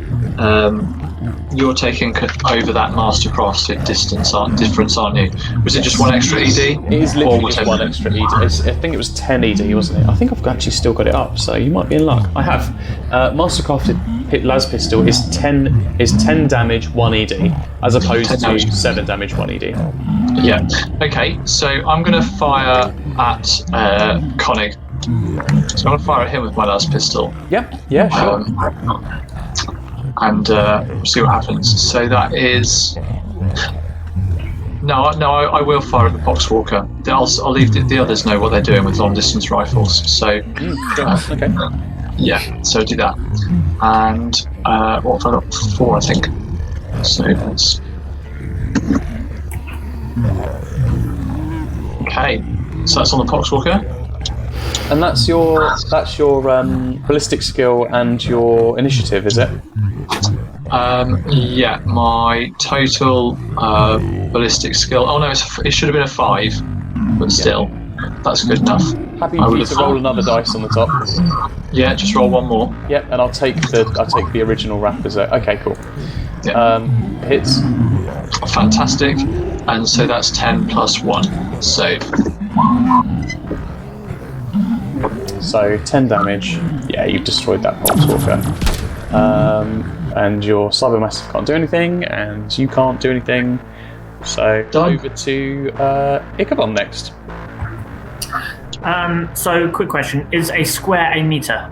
You're taking over that mastercrafted difference, aren't you? Was it just one extra ED? It is literally just one extra ED. I think it was 10 ED, wasn't it? I think I've actually still got it up, so you might be in luck. I have. Mastercrafted las pistol is 10 damage, 1 ED, as opposed to 7 damage, 1 ED. Yeah. Okay. So I'm going to fire at Konig. So I'm going to fire at him with my last pistol. Yeah, sure. And see what happens. So that is... No, I will fire at the Poxwalker. I'll leave the others know what they're doing with long-distance rifles. So, sure. Okay. Yeah, so do that. And what have I got? 4, I think. So that's... Okay, so that's on the Poxwalker. And that's your ballistic skill and your initiative, is it? Yeah, my total ballistic skill. Oh no, it should have been a 5, but still, that's good enough. Happy for you to roll another dice on the top. Yeah, just roll one more. Yep, and I'll take the original wrap as a. Okay, cool. Yeah. Hits. Fantastic, and so that's 10 plus 1. So 10 damage. Yeah, you've destroyed that Poxwalker. And your Cybermassive can't do anything, and you can't do anything. So Done. Over to Ikavon next. So, quick question: is a square a meter?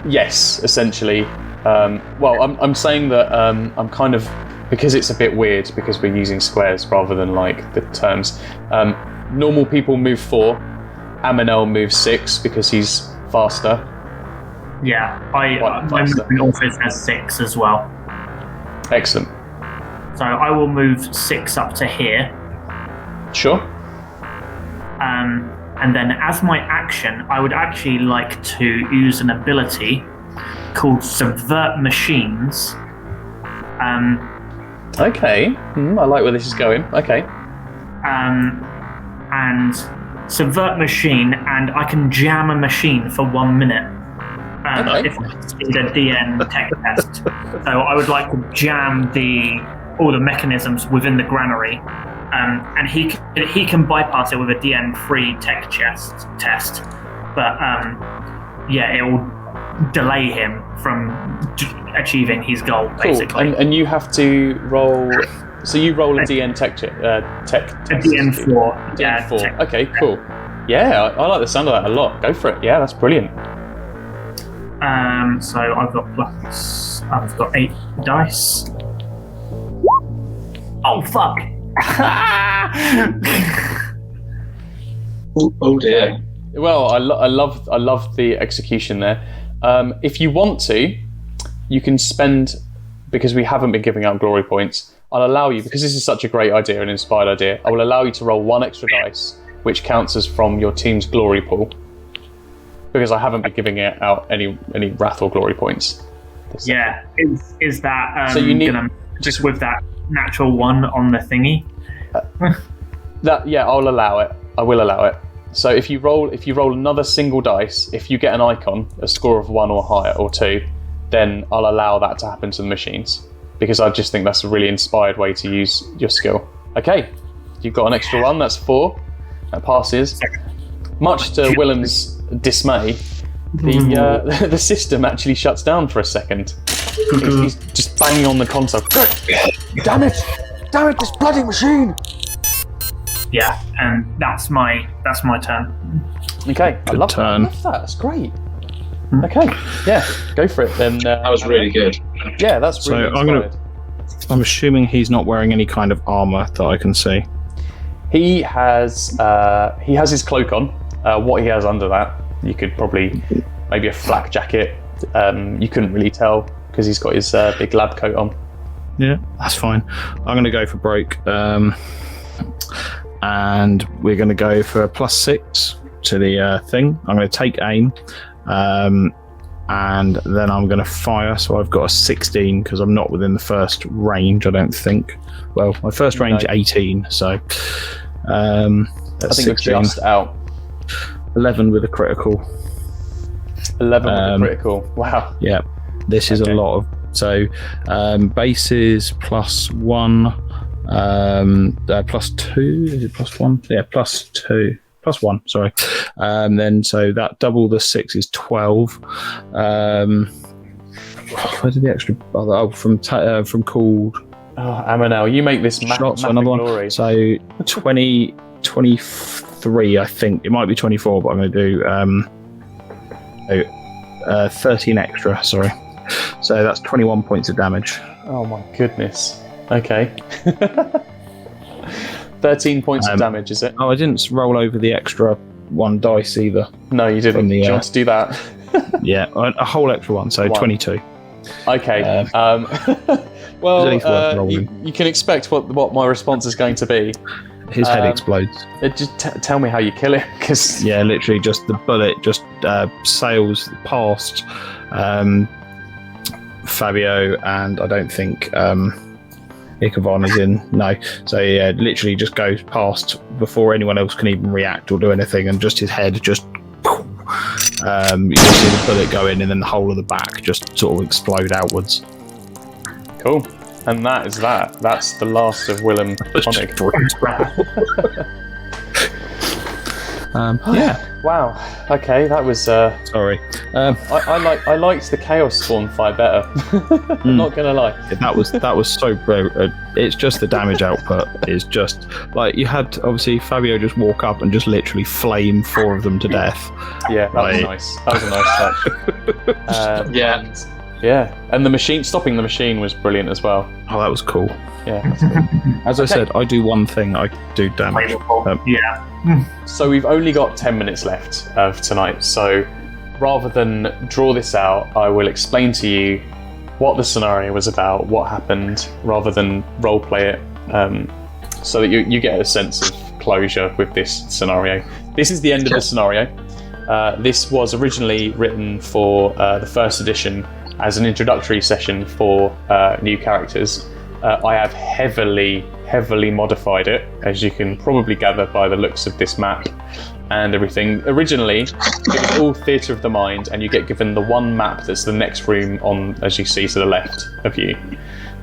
Yes, essentially. Well, I'm saying that I'm kind of, because it's a bit weird because we're using squares rather than like the terms. Normal people move 4. Amonel moves 6 because he's faster. Yeah, my movement also says 6 as well. Excellent. So I will move 6 up to here. Sure. And then as my action, I would actually like to use an ability called Subvert Machines. Okay. I like where this is going. Okay. And Subvert Machine, and I can jam a machine for 1 minute. If it's a DN tech test. So I would like to jam all the mechanisms within the granary, and he can bypass it with a DN-free tech test, but it will delay him from achieving his goal, basically. Cool. And you have to roll So you roll a DN tech test. A DN4. Yeah. DN4. Okay, cool. Yeah, I like the sound of that a lot. Go for it. Yeah, that's brilliant. So I've got 8 dice. Oh fuck! Oh dear. Well, I love the execution there. If you want to, you can spend, because we haven't been giving out glory points. I'll allow you, because this is such a great idea, an inspired idea. I will allow you to roll 1 extra dice, which counts as from your team's glory pool. Because I haven't been giving out any wrath or glory points. Yeah, is that so you need just with that natural 1 on the thingy? I'll allow it. I will allow it. So if you roll another single dice, if you get an icon, a score of 1 or higher or 2, then I'll allow that to happen to the machines, because I just think that's a really inspired way to use your skill. Okay, you've got an extra 1. That's 4. That passes. Much to Wilem's dismay, the system actually shuts down for a second. He's just banging on the console. Damn it, this bloody machine! Yeah, and that's my turn. Okay, I love that. That's great. Okay, yeah, go for it then. That was really good. Yeah, that's really inspired. I'm assuming he's not wearing any kind of armor that I can see. He has his cloak on. What he has under that, you could probably maybe a flak jacket. You couldn't really tell because he's got his big lab coat on. Yeah, that's fine. I'm going to go for broke, and we're going to go for a +6 to the thing. I'm going to take aim, and then I'm going to fire. So I've got a 16 because I'm not within the first range, I don't think. Well, my first range 18, so I think you're just out. 11 with a critical. 11 with a critical. Wow. Yeah, this is a lot of. So bases +1, +2. Is it +1? Yeah, +2. +1. Sorry. Then so that double the 6 is 12. Where did the extra? From called. Oh, Amonel, you make this shots. Another glory. One. So 20, 23. I think it might be 24, but I'm going to do 13 extra. Sorry. So that's 21 points of damage. Oh my goodness. Okay. 13 points of damage, is it? Oh, I didn't roll over the extra 1 dice either. No, you didn't. Do you want to do that? Yeah, a whole extra 1, so 22. Okay. Well, you can expect what my response is going to be. His head explodes. Just tell me how you kill it, because yeah, literally, just the bullet just sails past Fabio, and I don't think Ikavon is in. No, so yeah, literally just goes past before anyone else can even react or do anything, and just his head just. You can see the bullet go in, and then the whole of the back just sort of explode outwards. Cool. And that is that. That's the last of Wilem Konig. Yeah. Wow. Okay, that was. Sorry. I liked the Chaos Spawn fight better. I'm not gonna lie. That was so brilliant. It's just the damage output is just like you had. Obviously, Fabio just walk up and just literally flame 4 of them to death. Yeah, that was nice. That was a nice touch. Yeah. Yeah, and stopping the machine was brilliant as well. Oh, that was cool. Yeah. As I said, I do one thing, I do damage. Yeah. So we've only got 10 minutes left of tonight, so rather than draw this out, I will explain to you what the scenario was about, what happened, rather than roleplay it, so that you get a sense of closure with this scenario. This is the end of the scenario. This was originally written for the first edition as an introductory session for new characters. I have heavily modified it, as you can probably gather by the looks of this map and everything. Originally, it was all theatre of the mind, and you get given the one map that's the next room on, as you see to the left of you.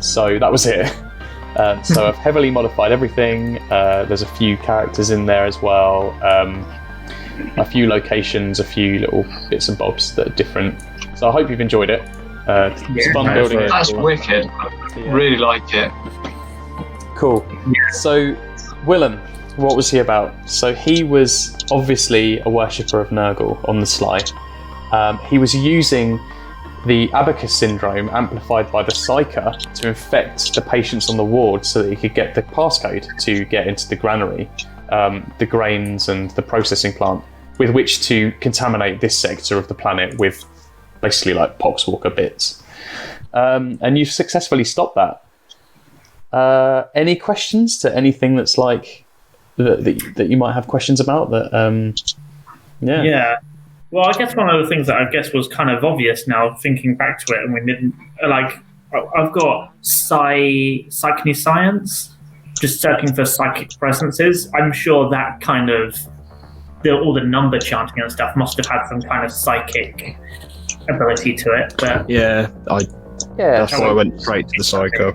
So that was it. So I've heavily modified everything. There's a few characters in there as well. A few locations, a few little bits and bobs that are different. So I hope you've enjoyed it. It's fun building it. That's wicked. Really like it. Cool. So, Wilem, what was he about? So he was obviously a worshipper of Nurgle on the sly. He was using the abacus syndrome amplified by the psyker to infect the patients on the ward so that he could get the passcode to get into the granary, the grains and the processing plant, with which to contaminate this sector of the planet with basically like poxwalker bits. And you've successfully stopped that. Any questions to anything that's like that you might have questions about? Yeah. Well, I guess one of the things that I guess was kind of obvious now, thinking back to it, and we didn't like. I've got psychnescience, just searching for psychic presences. I'm sure that kind of all the number chanting and stuff must have had some kind of psychic ability to it. But that's why I went straight to the psyker.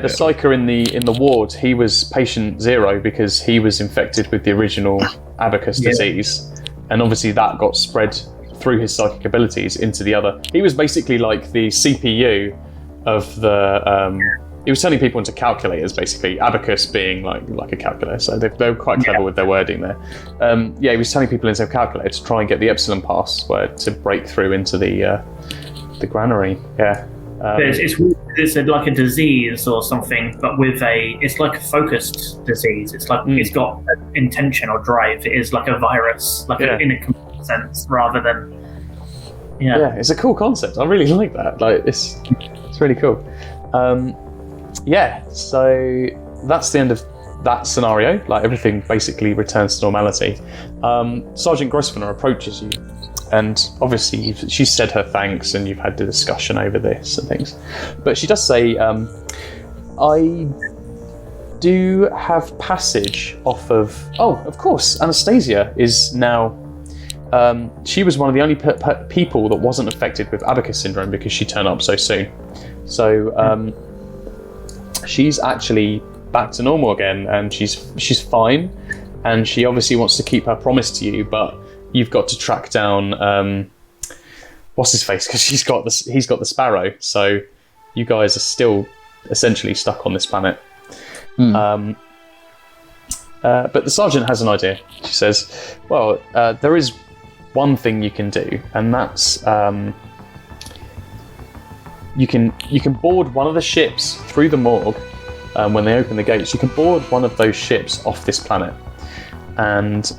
The psyker in the ward, he was patient 0 because he was infected with the original abacus disease, and obviously that got spread through his psychic abilities into the other. He was basically like the CPU of the. He was turning people into calculators, basically. Abacus being like a calculator, so they were quite clever with their wording there. He was turning people into a calculator to try and get the epsilon password to break through into the granary. Yeah. It's like a disease or something, but it's like a focused disease. It's like it's got intention or drive. It is like a virus, in a complete sense, rather than. Yeah, it's a cool concept. I really like that. Like it's really cool. So that's the end of that scenario. Like everything basically returns to normality. Sergeant Grosvenor approaches you. And obviously she said her thanks and you've had the discussion over this and things. But she does say, I do have passage off of... Oh, of course, Anastasia is now... she was one of the only people that wasn't affected with abacus syndrome because she turned up so soon. So she's actually back to normal again and she's fine. And she obviously wants to keep her promise to you, but... You've got to track down what's his face because he's got the sparrow. So you guys are still essentially stuck on this planet. But the sergeant has an idea. She says, "Well, there is one thing you can do, and that's you can board one of the ships through the morgue when they open the gates. You can board one of those ships off this planet." And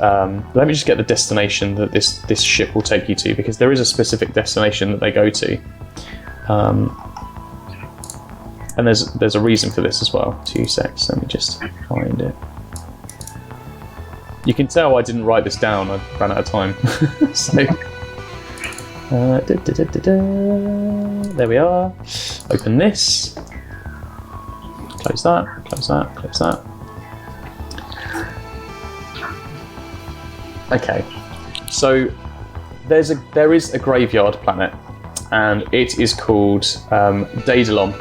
let me just get the destination that this ship will take you to, because there is a specific destination that they go to, and there's a reason for this as well. 2 secs. Let me just find it. You can tell I didn't write this down. I ran out of time. So there we are. Open this. Close that. Close that. Close that. Okay, so there is a graveyard planet, and it is called Daedalon.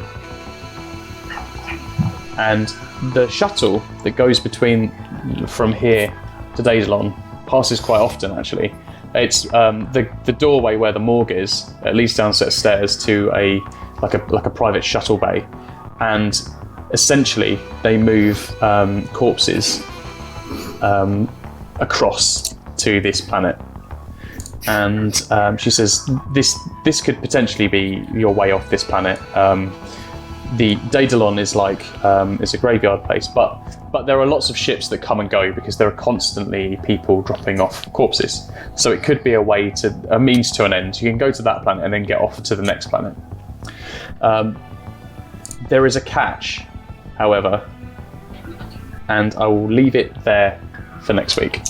And the shuttle that goes from here to Daedalon passes quite often. Actually, it's the doorway where the morgue is. It leads down a set of stairs to a private shuttle bay, and essentially they move corpses across to this planet. And she says this could potentially be your way off this planet. The Daedalon is like it's a graveyard place, but there are lots of ships that come and go because there are constantly people dropping off corpses. So it could be a means to an end. You can go to that planet and then get off to the next planet. There is a catch, however, and I will leave it there for next week.